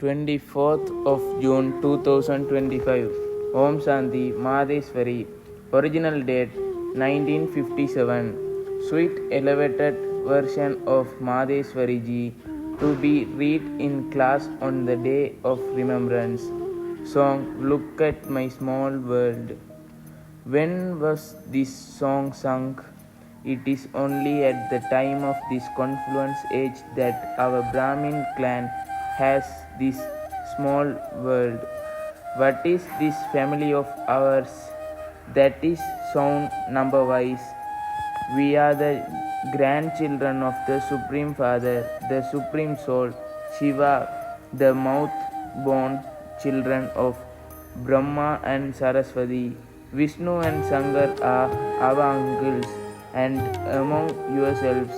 24th of June 2025. Om Shanti Mahadeshwari. Original date 1957. Sweet elevated version of Mahadeshwari Ji to be read in class on the day of remembrance. Song Look at My Small World. When was this song sung? It is only at the time of this confluence age that our Brahmin clan has this small world. What is this family of ours? That is sound number wise. We are the grandchildren of the Supreme Father, the Supreme Soul, Shiva, the mouth-born children of Brahma and Saraswati. Vishnu and Shankar are our uncles, and among yourselves,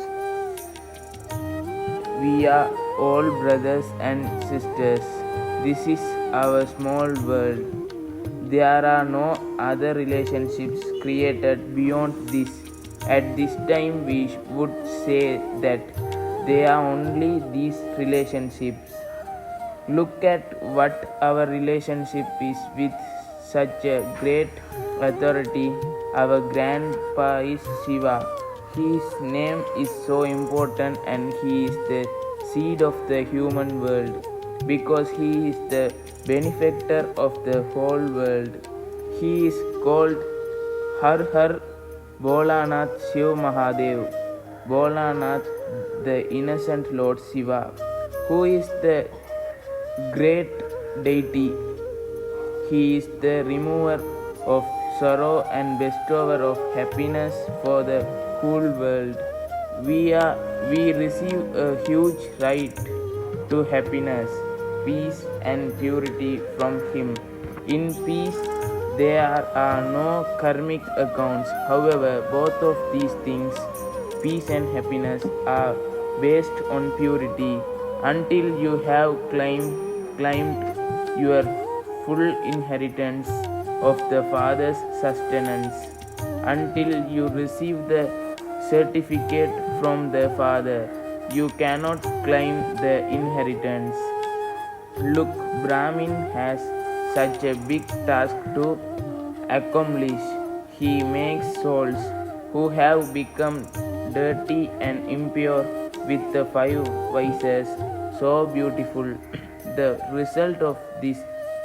we are all brothers and sisters. This is our small world. There are no other relationships created beyond this. At this time, we would say that there are only these relationships. Look at what our relationship is with such a great authority. Our grandpa is Shiva. His name is so important, and he is the seed of the human world because he is the benefactor of the whole world. He is called Har Har Bholanath Shiv Mahadev. Bholanath, the innocent Lord Shiva, who is the great deity. He is the remover of sorrow and bestower of happiness for the whole world. We receive a huge right to happiness, peace and purity from him. In peace, there are no karmic accounts. However, both of these things, peace and happiness, are based on purity. Until you have claimed your full inheritance of the Father's sustenance, until you receive the certificate from the Father, you cannot claim the inheritance. Look, Brahmin has such a big task to accomplish. He makes souls who have become dirty and impure with the 5 vices so beautiful. The result of this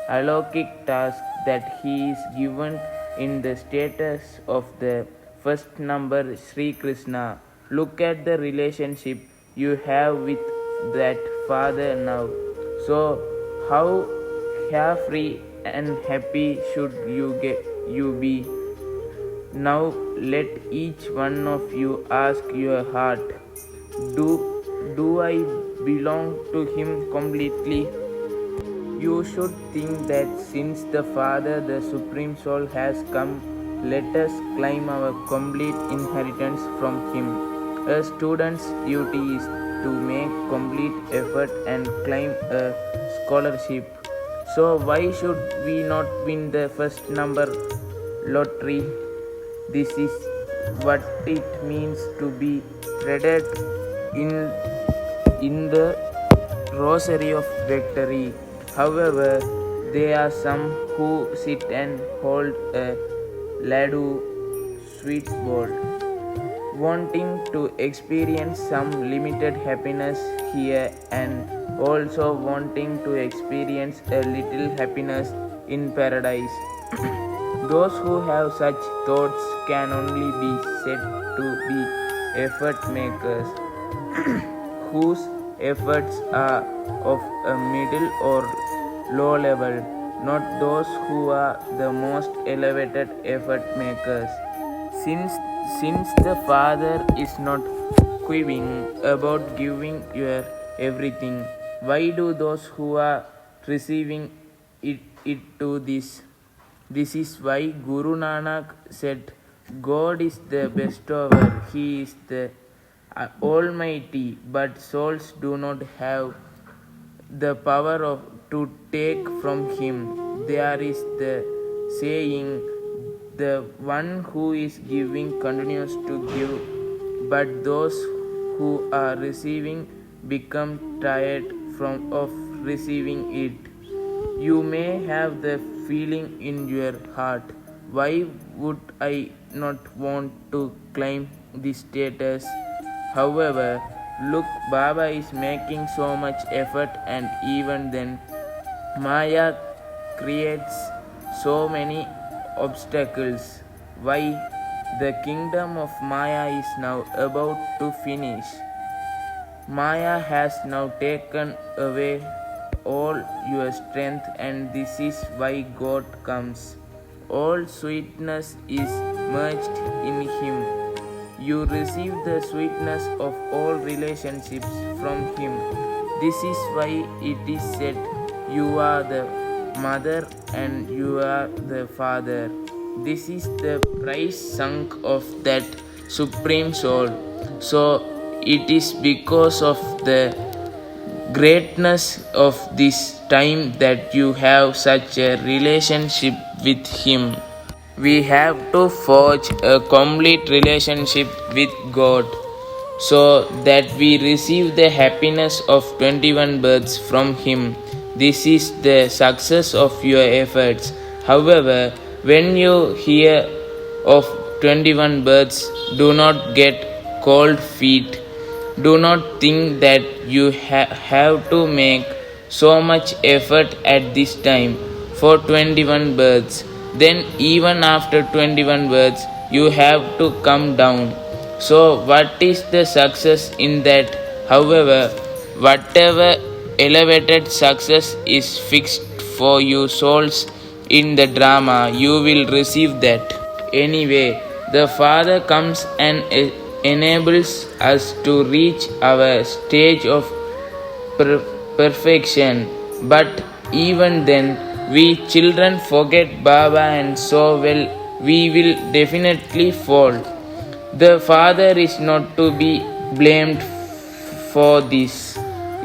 alaukic task that he is given in the status of the first number Sri Krishna. Look at the relationship you have with that Father now. So how carefree and happy should you be? Now let each one of you ask your heart, do I belong to him completely? You should think that since the Father, the Supreme Soul, has come, let us claim our complete inheritance from him. A student's duty is to make complete effort and claim a scholarship. So why should we not win the first number lottery? This is what it means to be threaded in the rosary of victory. However, there are some who sit and hold a laddu sweet bowl, wanting to experience some limited happiness here and also wanting to experience a little happiness in paradise. Those who have such thoughts can only be said to be effort makers, whose efforts are of a middle or low level, not those who are the most elevated effort makers. Since the Father is not quivering about giving your everything, why do those who are receiving it to this? This is why Guru Nanak said, God is the bestower, he is the Almighty, but souls do not have the power to take from him. There is the saying, the one who is giving continues to give, but those who are receiving become tired of receiving it. You may have the feeling in your heart, why would I not want to claim this status? However, look, Baba is making so much effort, and even then, Maya creates so many obstacles. Why? The kingdom of Maya is now about to finish. Maya has now taken away all your strength, and this is why God comes. All sweetness is merged in Him. You receive the sweetness of all relationships from Him. This is why it is said, you are the mother and you are the father. This is the price sunk of that supreme soul. So it is because of the greatness of this time that you have such a relationship with Him. We have to forge a complete relationship with God so that we receive the happiness of 21 births from Him. This is the success of your efforts. However, when you hear of 21 births, do not get cold feet. Do not think that you have to make so much effort at this time for 21 births. Then, even after 21 births, you have to come down. So, what is the success in that? However, whatever elevated success is fixed for you souls in the drama, you will receive that. Anyway, the Father comes and enables us to reach our stage of perfection. But even then, we children forget Baba, and so well we will definitely fall. The Father is not to be blamed for this.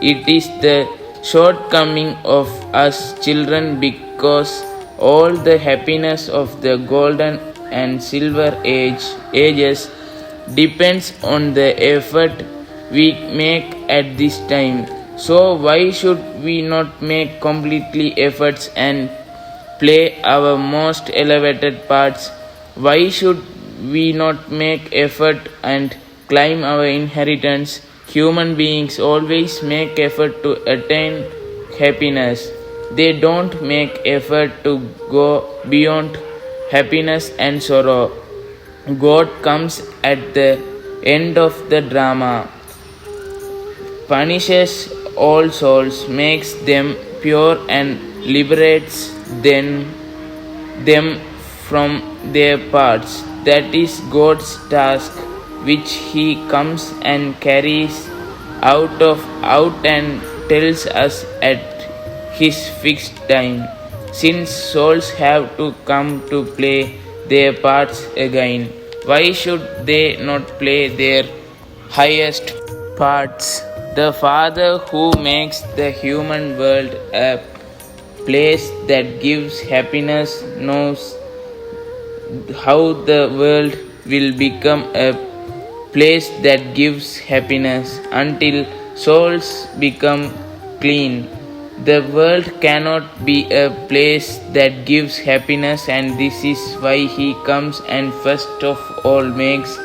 It is the shortcoming of us children, because all the happiness of the golden and silver ages depends on the effort we make at this time. So why should we not make completely efforts and play our most elevated parts? Why should we not make effort and climb our inheritance? Human beings always make effort to attain happiness. They don't make effort to go beyond happiness and sorrow. God comes at the end of the drama, punishes all souls, makes them pure, and liberates them from their parts. That is God's task, which He comes and carries out and tells us at His fixed time. Since souls have to come to play their parts again, why should they not play their highest parts? The Father who makes the human world a place that gives happiness knows how the world will become a place that gives happiness until souls become clean. The world cannot be a place that gives happiness, and this is why He comes and first of all makes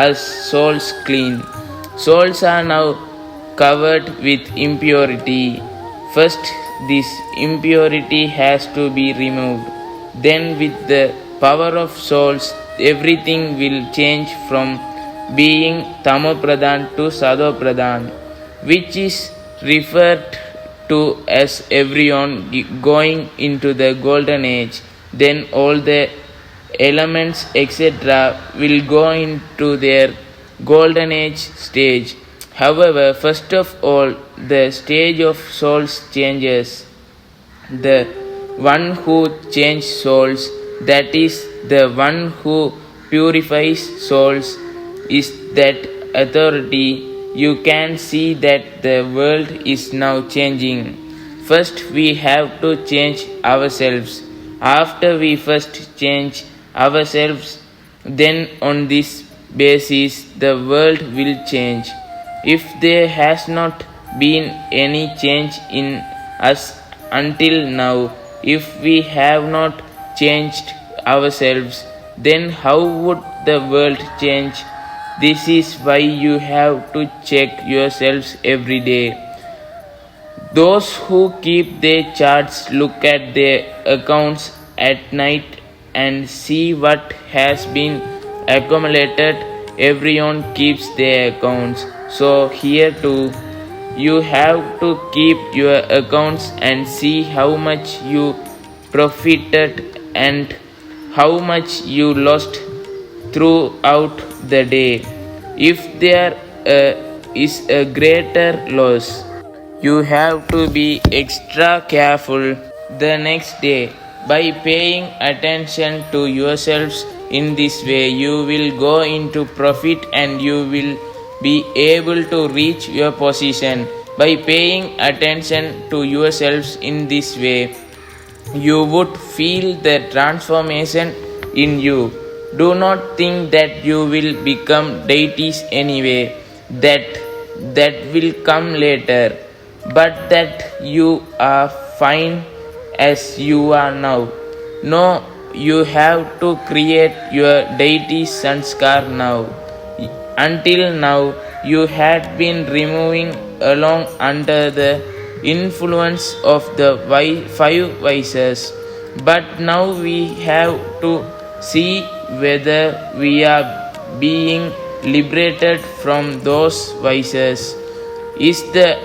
us souls clean. Souls are now covered with impurity. First, this impurity has to be removed. Then, with the power of souls, everything will change from being Tamopradhan to Sadopradhan, which is referred to as everyone going into the golden age. Then all the elements etc. will go into their golden age stage. However, first of all, the stage of souls changes. The one who changes souls, that is, the one who purifies souls, is that authority. You can see that the world is now changing. First, we have to change ourselves. After we first change ourselves, then on this basis, the world will change. If there has not been any change in us until now. If we have not changed ourselves, then how would the world change? This is why you have to check yourselves every day. Those who keep their charts look at their accounts at night and see what has been accumulated. Everyone keeps their accounts. So, here too, you have to keep your accounts and see how much you profited and how much you lost throughout the day. If there is a greater loss, you have to be extra careful the next day. By paying attention to yourselves in this way, you will go into profit and you will be able to reach your position. By paying attention to yourselves in this way, you would feel the transformation in you. Do not think that you will become deities anyway, that will come later, but that you are fine as you are now. No, you have to create your deity sanskar now. Until now, you had been removing along under the influence of the five vices, but now we have to see whether we are being liberated from those vices. Is the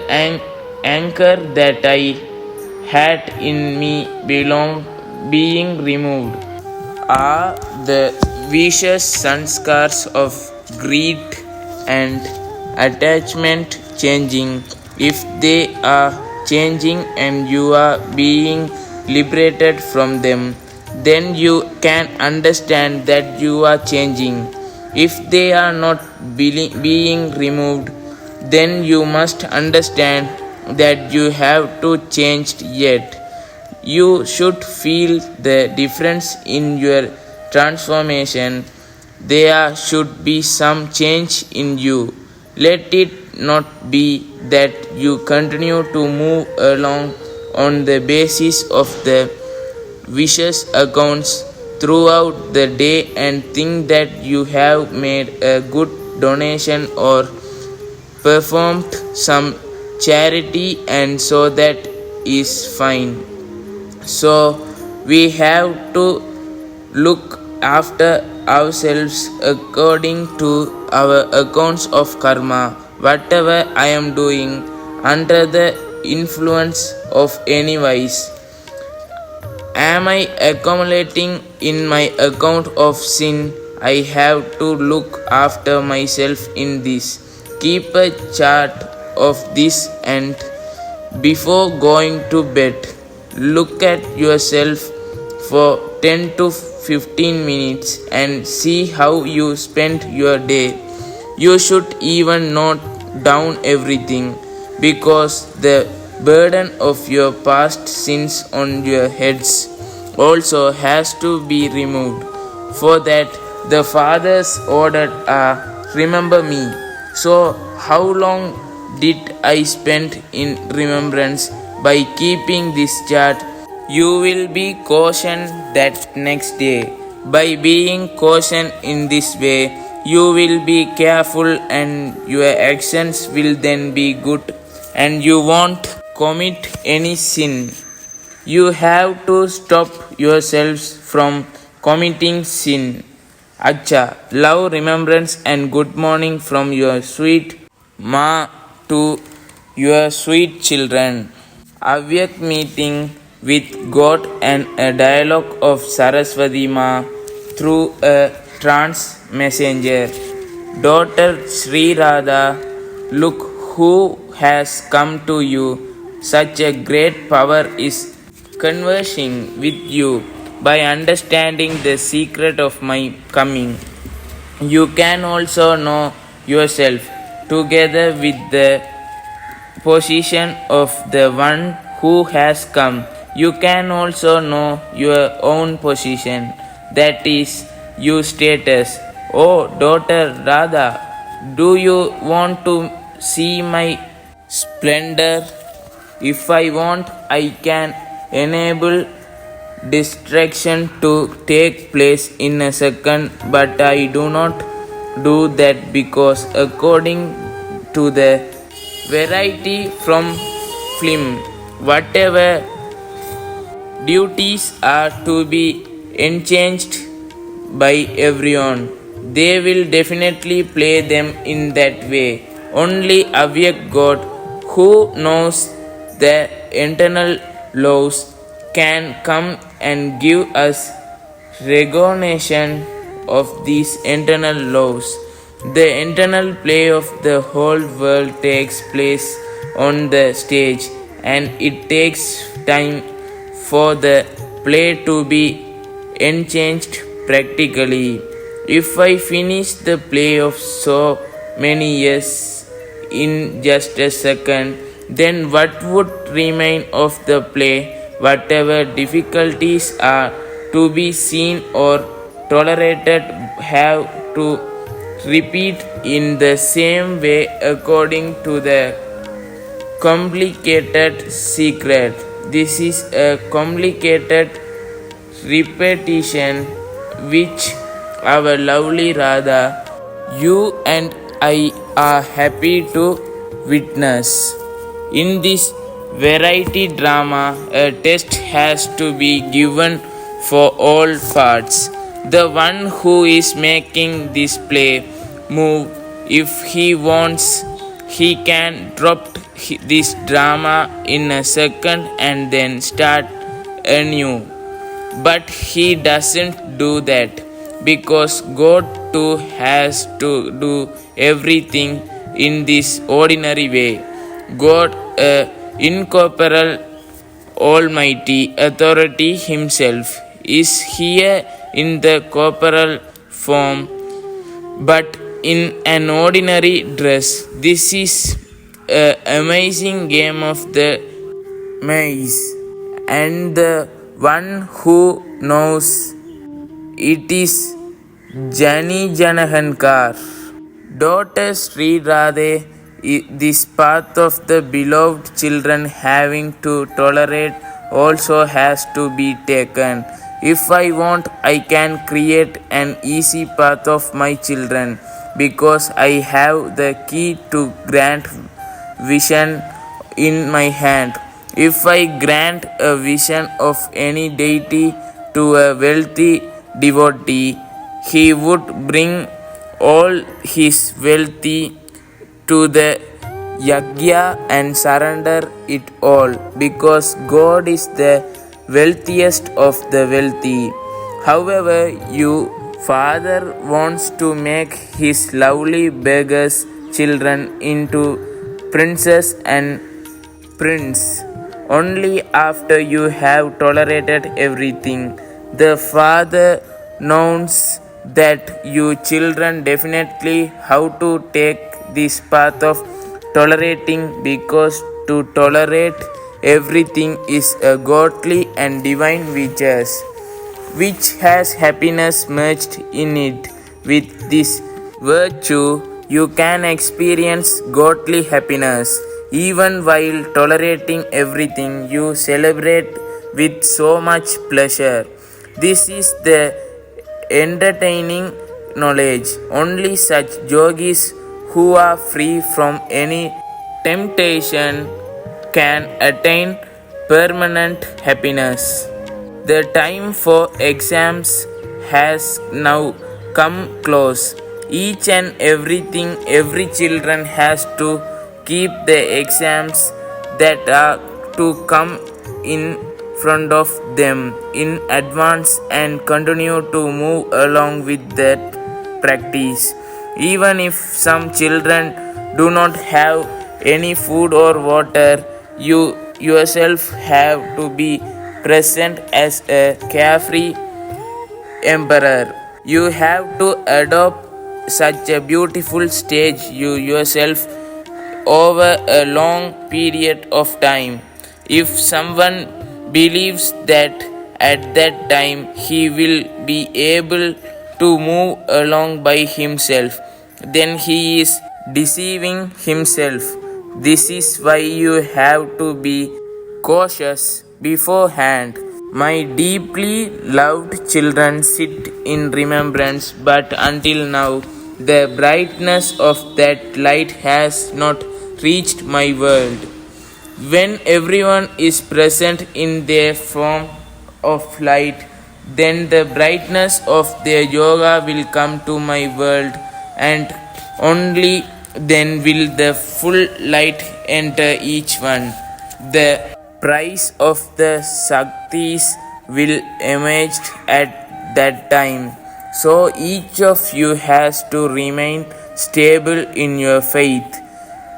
anchor that I had in me being removed? Are the vicious sanskars of greed and attachment changing? If they are changing and you are being liberated from them, then you can understand that you are changing. If they are not being removed, then you must understand that you have to change yet. You should feel the difference in your transformation. There should be some change in you. Let it not be that you continue to move along on the basis of the vicious accounts throughout the day and think that you have made a good donation or performed some charity and so that is fine. So we have to look after ourselves according to our accounts of karma. Whatever I am doing under the influence of any vice, am I accumulating in my account of sin? I have to look after myself in this. Keep a chart of this and before going to bed, look at yourself for 10 to 15 minutes and see how you spent your day. You should even note down everything because the burden of your past sins on your heads also has to be removed. For that, the Father's ordered remember me. So, how long did I spend in remembrance? By keeping this chart, you will be cautioned that next day. By being cautioned in this way, you will be careful and your actions will then be good and you won't commit any sin. You have to stop yourselves from committing sin. Acha, love, remembrance and good morning from your sweet Ma to your sweet children. Avyak meeting with God and a dialogue of Saraswati Ma through a trance messenger. Daughter Sri Radha, look who has come to you. Such a great power is conversing with you. By understanding the secret of my coming, you can also know yourself together with the position of the one who has come. You can also know your own position, that is, your status. Oh, daughter Radha, do you want to see my splendor? If I want, I can enable distraction to take place in a second, but I do not do that because according to the variety from film, whatever duties are to be enchanged by everyone. They will definitely play them in that way. Only awake God, who knows the internal laws, can come and give us recognition of these internal laws. The internal play of the whole world takes place on the stage, and it takes time for the play to be enchanged practically. If I finish the play of so many years in just a second, then what would remain of the play? Whatever difficulties are to be seen or tolerated have to repeat in the same way according to the complicated secret. This is a complicated repetition which our lovely Radha, you and I are happy to witness. In this variety drama, a test has to be given for all parts. The one who is making this play move, if he wants, he can drop this drama in a second and then start anew. But he doesn't do that because God too has to do everything in this ordinary way. God, incomparable Almighty authority Himself, is here in the corporal form but in an ordinary dress. This is an amazing game of the maze, and the one who knows it is Jani Janahankar. Daughter Sri Radhe, this path of the beloved children having to tolerate also has to be taken. If I want, I can create an easy path of my children because I have the key to grant vision in my hand. If I grant a vision of any deity to a wealthy devotee, he would bring all his wealthy to the yagya and surrender it all because God is the wealthiest of the wealthy. However, your father wants to make his lovely beggars' children into princess and prince only after you have tolerated everything. The father knows that you children definitely how to take this path of tolerating because to tolerate everything is a godly and divine virtue which has happiness merged in it. With this virtue, you can experience godly happiness. Even while tolerating everything, you celebrate with so much pleasure. This is the entertaining knowledge. Only such yogis who are free from any temptation can attain permanent happiness. The time for exams has now come close. Each and every children has to keep the exams that are to come in front of them in advance and continue to move along with that practice. Even if some children do not have any food or water, you yourself have to be present as a carefree emperor. You have to adopt such a beautiful stage you yourself over a long period of time. If someone believes that at that time he will be able to move along by himself, then he is deceiving himself. This is why you have to be cautious beforehand. My deeply loved children sit in remembrance, but until now, the brightness of that light has not reached my world. When everyone is present in their form of light, then the brightness of their yoga will come to my world, and only then will the full light enter each one. The price of the Shaktis will emerge at that time. So each of you has to remain stable in your faith,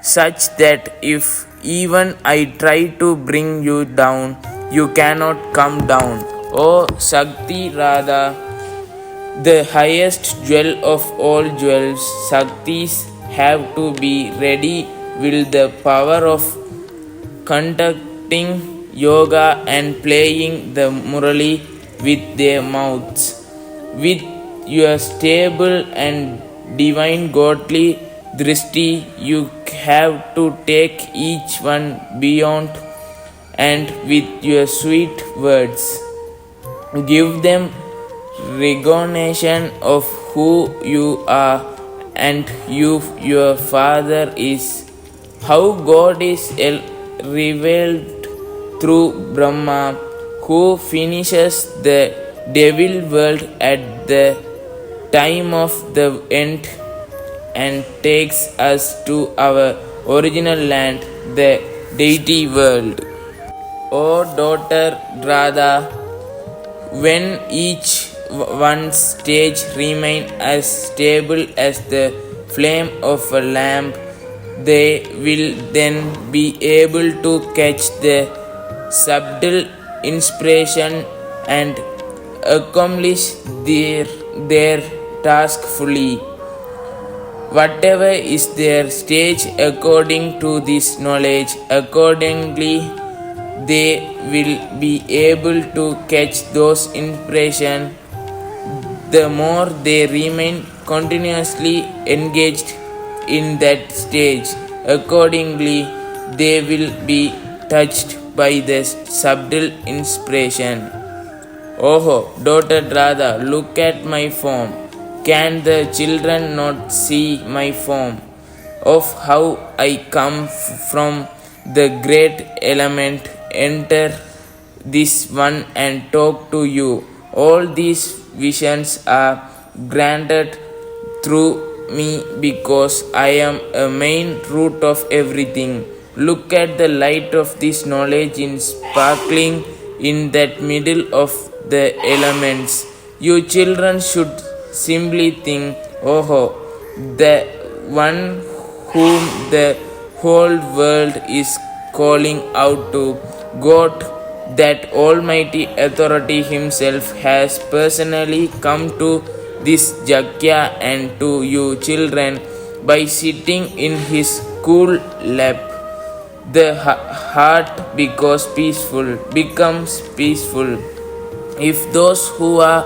such that if even I try to bring you down, you cannot come down. O Shakti Radha, the highest jewel of all jewels, Shaktis have to be ready with the power of conducting yoga and playing the murli with their mouths. With your stable and divine godly drishti, you have to take each one beyond, and with your sweet words, give them recognition of who you are and your Father is. How God is revealed through Brahma, who finishes the devil world at the time of the end and takes us to our original land, the deity world. O daughter Radha, when each one's stage remain as stable as the flame of a lamp, they will then be able to catch the subtle inspiration and accomplish their task fully. Whatever is their stage according to this knowledge, accordingly they will be able to catch those inspiration. The more they remain continuously engaged in that stage, accordingly they will be touched by the subtle inspiration. Oh, daughter Radha, look at my form. Can the children not see my form? Of how I come from the great element, enter this one and talk to you. All these visions are granted through me because I am a main root of everything. Look at the light of this knowledge in sparkling in that middle of the elements. You children should simply think, oh, the one whom the whole world is calling out to, God, that Almighty Authority Himself has personally come to this Jakya and to you children by sitting in His cool lap. The heart becomes peaceful. If those who are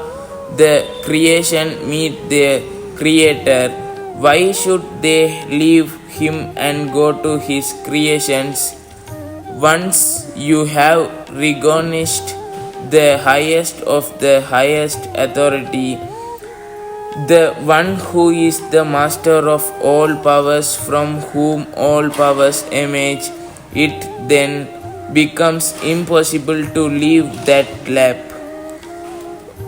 the creation meet their Creator, why should they leave Him and go to His creations? Once you have recognized the highest of the highest authority, the one who is the master of all powers, from whom all powers emerge, it then becomes impossible to leave that lap.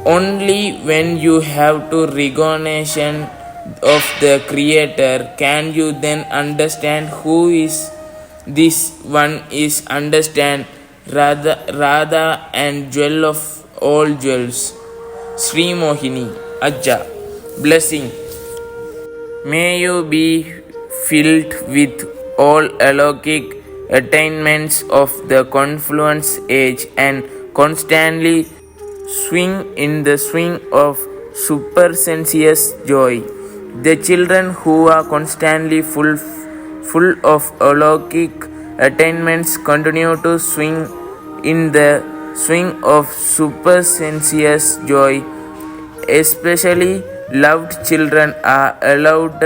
Only when you have to recognition of the Creator can you then understand who is this one is understand Radha and jewel of all jewels. Sri Mohini Ajja. Blessing. May you be filled with all alokik attainments of the confluence age and constantly swing in the swing of supersensuous joy. The children who are constantly full of alokik attainments continue to swing in the swing of supersensuous joy. Especially loved children are allowed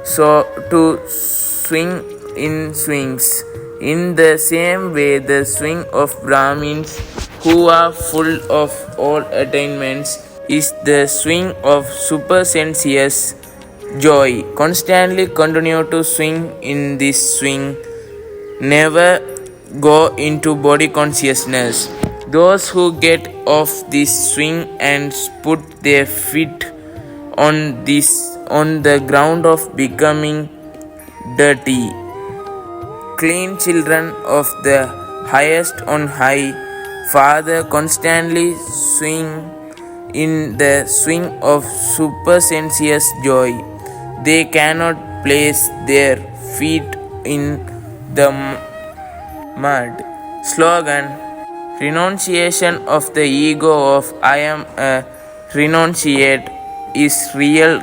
so to swing in swings. In the same way, the swing of Brahmins, who are full of all attainments, is the swing of supersensuous joy. Constantly continue to swing in this swing. Never go into body consciousness. Those who get off this swing and put their feet on the ground of becoming dirty, clean children of the highest on high, Father constantly swing in the swing of supersensuous joy. They cannot place their feet in the mud. Slogan: Renunciation of the ego of I am a renunciate is real